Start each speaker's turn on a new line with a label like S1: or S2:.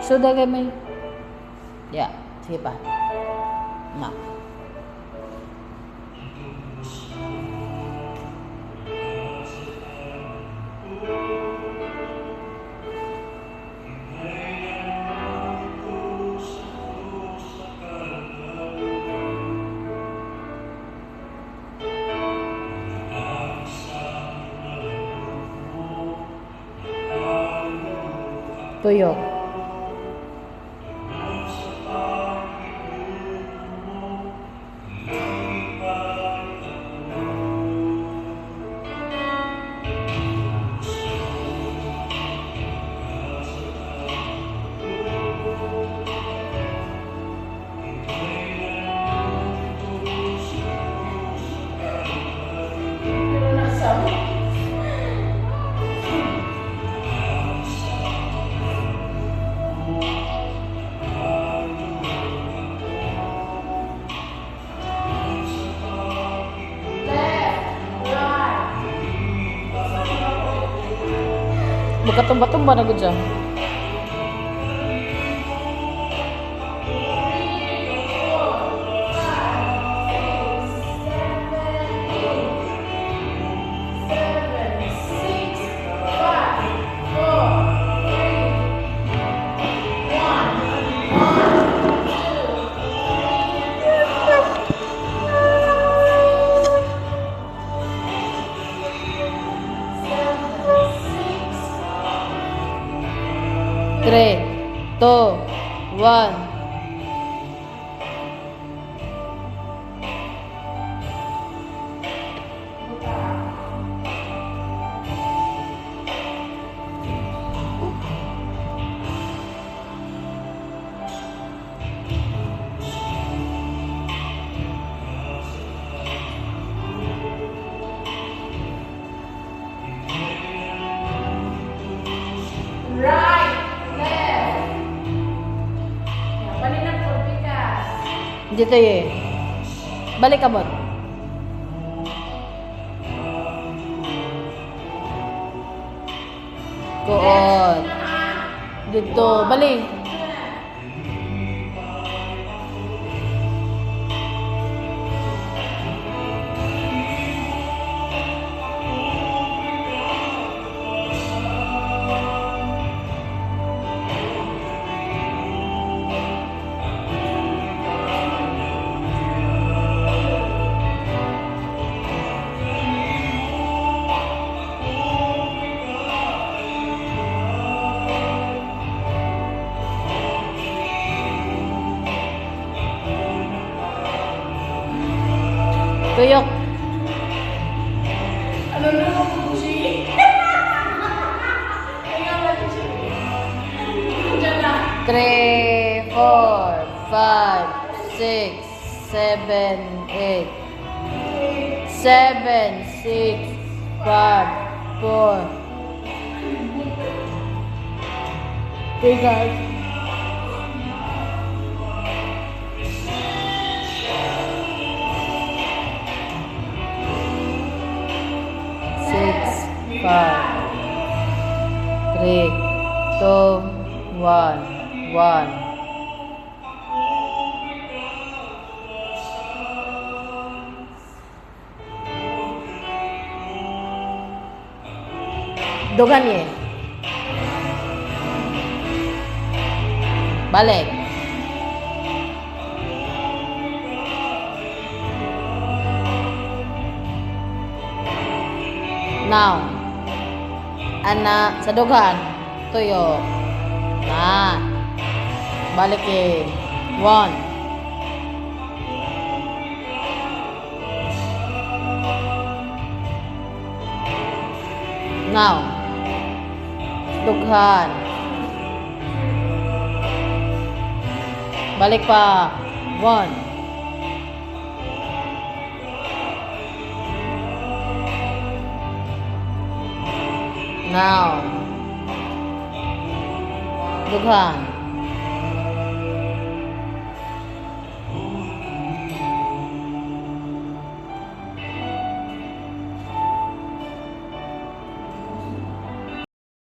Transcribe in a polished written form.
S1: Sudah kami. Ya, sige pa. Now. Tuyok. Buka tumba-tumba na gud siya. Three, two, one. Dito eh. Balik ka mo. Go on. Dito. Balik. Tuyok.
S2: Ano na ako po siya? Tingnan natin siya. Diyan na.
S1: 3, 4, 5, 6, 7, 8. 7, 6, 5, 4. Tingnan. 5, 3, 2, 1, 1. Dogan niya. Balik. Now, anak sa dugan, tuyo. Na. Balik eh. 1. Now, dughan. Balik pa. 1. Now, dughan.